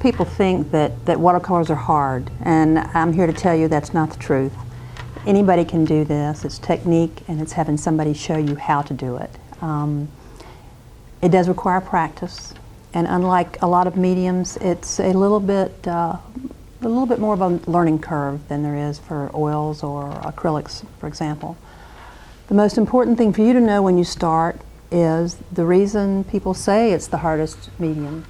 people think that watercolors are hard, and I'm here to tell you that's not the truth. Anybody can do this. It's technique, and it's having somebody show you how to do it. It does require practice, and unlike a lot of mediums, it's a little bit more of a learning curve than there is for oils or acrylics, for example. The most important thing for you to know when you start is the reason people say it's the hardest medium.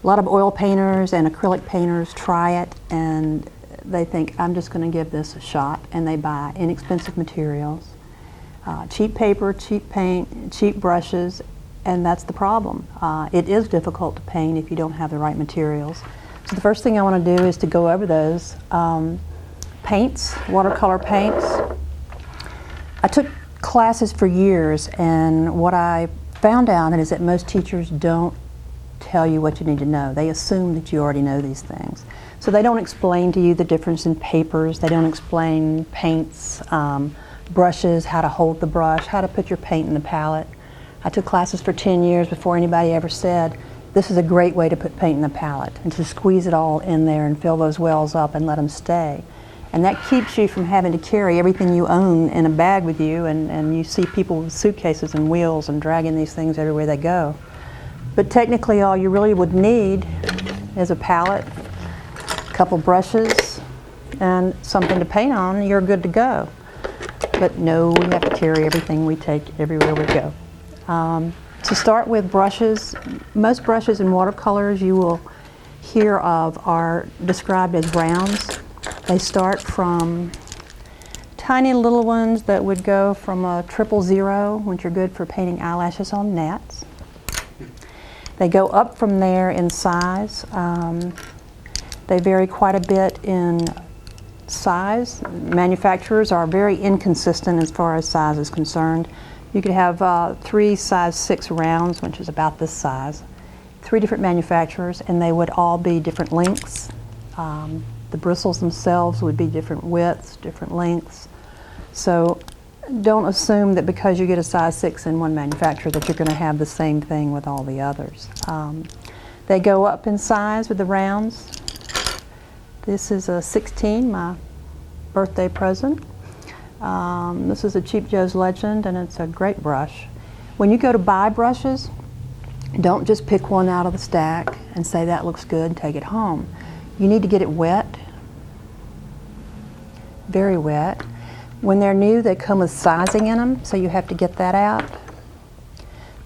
A lot of oil painters and acrylic painters try it, and they think, I'm just going to give this a shot, and they buy inexpensive materials, cheap paper, cheap paint, cheap brushes, and that's the problem. It is difficult to paint if you don't have the right materials. So the first thing I want to do is to go over those paints, watercolor paints. I took classes for years, and what I found out is that most teachers don't tell you what you need to know. They assume that you already know these things. So they don't explain to you the difference in papers. They don't explain paints, brushes, how to hold the brush, how to put your paint in the palette. I took classes for 10 years before anybody ever said, this is a great way to put paint in the palette, and to squeeze it all in there and fill those wells up and let them stay. And that keeps you from having to carry everything you own in a bag with you, and you see people with suitcases and wheels and dragging these things everywhere they go. But technically all you really would need is a palette, a couple brushes, and something to paint on, you're good to go. But no, we have to carry everything we take everywhere we go. To start with brushes, most brushes in watercolors you will hear of are described as rounds. They start from tiny little ones that would go from a 000, which are good for painting eyelashes on gnats. They go up from there in size. They vary quite a bit in size. Manufacturers are very inconsistent as far as size is concerned. You could have 3 size 6 rounds, which is about this size, 3 different manufacturers, and they would all be different lengths. The bristles themselves would be different widths, different lengths. So don't assume that because you get a size 6 in one manufacturer that you're going to have the same thing with all the others. They go up in size with the rounds. This is a 16, my birthday present. This is a Cheap Joe's Legend, and it's a great brush. When you go to buy brushes, don't just pick one out of the stack and say that looks good and take it home. You need to get it wet, very wet. When they're new, they come with sizing in them, so you have to get that out.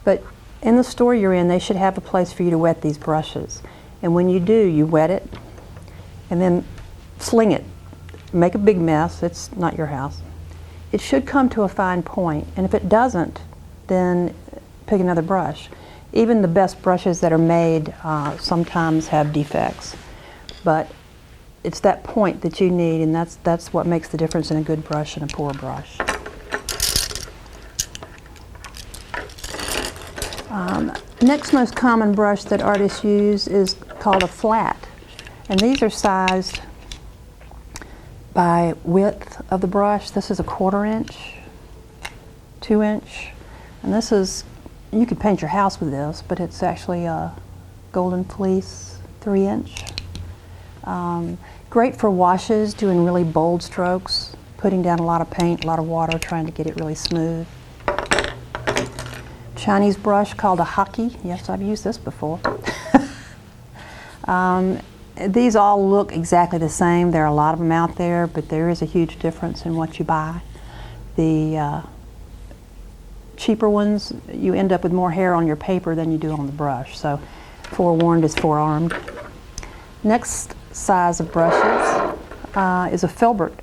But in the store you're in, they should have a place for you to wet these brushes. And when you do, you wet it and then sling it. Make a big mess, it's not your house. It should come to a fine point, and if it doesn't, then pick another brush. Even the best brushes that are made sometimes have defects, but it's that point that you need, and that's what makes the difference in a good brush and a poor brush. Next most common brush that artists use is called a flat, and these are sized by width of the brush. This is a 1/4 inch, 2 inch, and this is, you could paint your house with this, but it's actually a golden fleece 3 inch. Great for washes, doing really bold strokes, putting down a lot of paint, a lot of water, trying to get it really smooth. Chinese brush called a hockey. Yes, I've used this before. These all look exactly the same. There are a lot of them out there, but there is a huge difference in what you buy. The cheaper ones, you end up with more hair on your paper than you do on the brush. So forewarned is forearmed. Next size of brushes is a Filbert.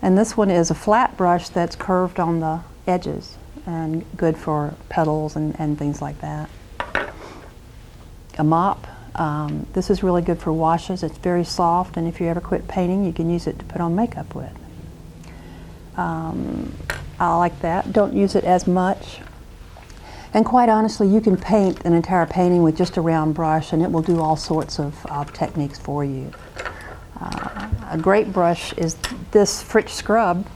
And this one is a flat brush that's curved on the edges and good for petals and things like that. A mop. This is really good for washes. It's very soft, and if you ever quit painting, you can use it to put on makeup with. I like that. Don't use it as much. And quite honestly, you can paint an entire painting with just a round brush, and it will do all sorts of techniques for you. A great brush is this Fritch Scrub,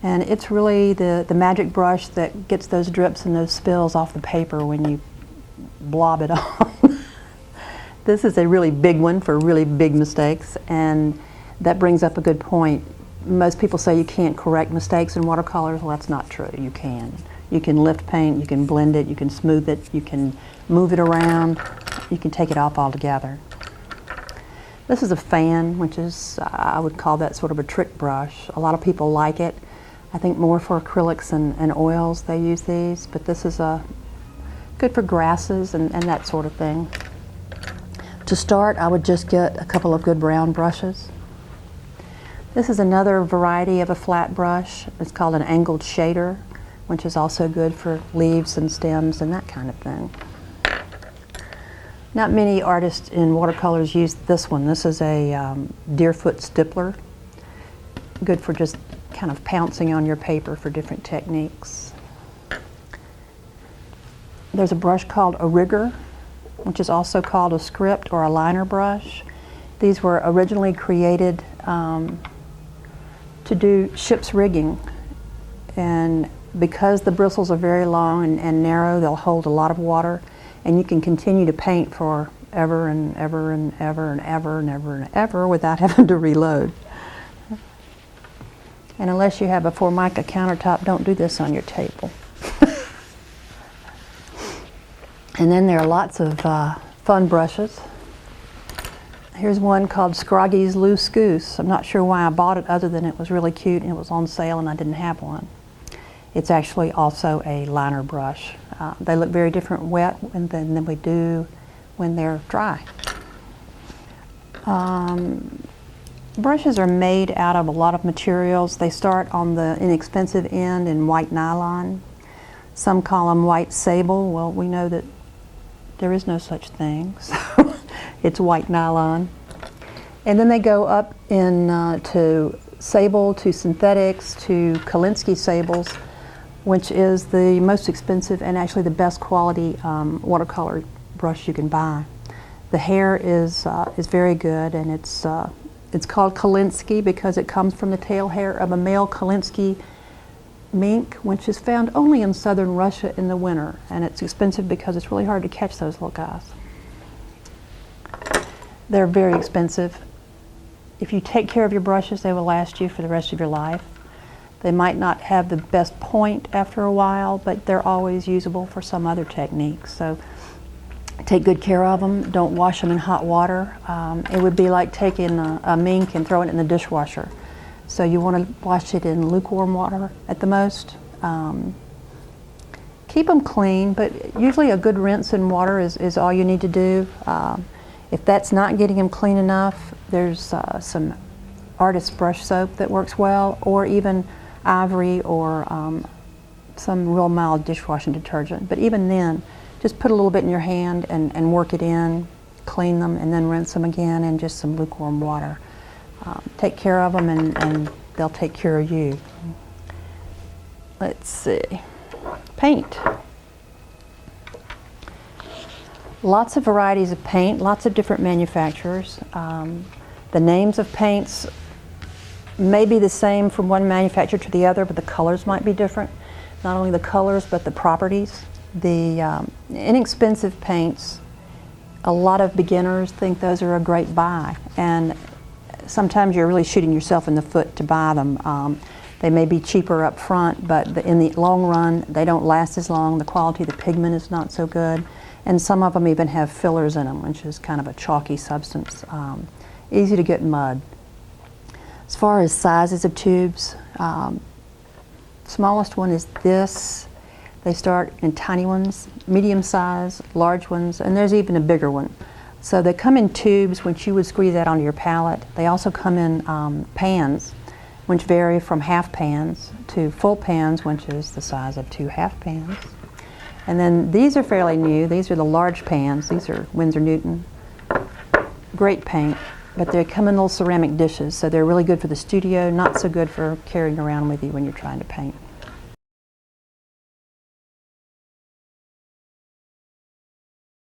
and it's really the magic brush that gets those drips and those spills off the paper when you blob it on. This is a really big one for really big mistakes, and that brings up a good point. Most people say you can't correct mistakes in watercolors. Well, that's not true. You can. You can lift paint, you can blend it, you can smooth it, you can move it around, you can take it off altogether. This is a fan, which is, I would call that sort of a trick brush. A lot of people like it. I think more for acrylics and oils they use these, but this is good for grasses and that sort of thing. To start, I would just get a couple of good brown brushes. This is another variety of a flat brush. It's called an angled shader, which is also good for leaves and stems and that kind of thing. Not many artists in watercolors use this one. This is a deerfoot stippler, good for just kind of pouncing on your paper for different techniques. There's a brush called a rigger, which is also called a script or a liner brush. These were originally created to do ship's rigging, and because the bristles are very long and narrow, they'll hold a lot of water, and you can continue to paint for ever and ever and ever and ever and ever and ever without having to reload. And unless you have a Formica countertop, don't do this on your table. And then there are lots of fun brushes. Here's one called Scroggy's Loose Goose. I'm not sure why I bought it other than it was really cute and it was on sale and I didn't have one. It's actually also a liner brush. They look very different wet than we do when they're dry. Brushes are made out of a lot of materials. They start on the inexpensive end in white nylon. Some call them white sable. Well, we know that there is no such thing, so it's white nylon. And then they go up to sable, to synthetics, to Kolinsky Sables, which is the most expensive and actually the best quality watercolor brush you can buy. The hair is very good, and it's called Kolinsky because it comes from the tail hair of a male Kolinsky mink, which is found only in southern Russia in the winter, and it's expensive because it's really hard to catch those little guys. They're very expensive. If you take care of your brushes, they will last you for the rest of your life. They might not have the best point after a while, but they're always usable for some other techniques. So take good care of them. Don't wash them in hot water. It would be like taking a mink and throwing it in the dishwasher. So you want to wash it in lukewarm water at the most. Keep them clean, but usually a good rinse in water is all you need to do. If that's not getting them clean enough, there's some artist's brush soap that works well, or even Ivory or some real mild dishwashing detergent. But even then, just put a little bit in your hand and work it in, clean them, and then rinse them again in just some lukewarm water. Take care of them and they'll take care of you. Let's see. Paint. Lots of varieties of paint, lots of different manufacturers. The names of paints may be the same from one manufacturer to the other, but the colors might be different. Not only the colors, but the properties. The inexpensive paints, a lot of beginners think those are a great buy, and sometimes you're really shooting yourself in the foot to buy them. They may be cheaper up front, but in the long run, they don't last as long. The quality of the pigment is not so good, and some of them even have fillers in them, which is kind of a chalky substance. Easy to get mud. As far as sizes of tubes, smallest one is this. They start in tiny ones, medium size, large ones, and there's even a bigger one. So they come in tubes, which you would squeeze that onto your palette. They also come in pans, which vary from half pans to full pans, which is the size of 2 half pans. And then these are fairly new. These are the large pans. These are Winsor Newton. Great paint, but they come in little ceramic dishes, so they're really good for the studio, not so good for carrying around with you when you're trying to paint.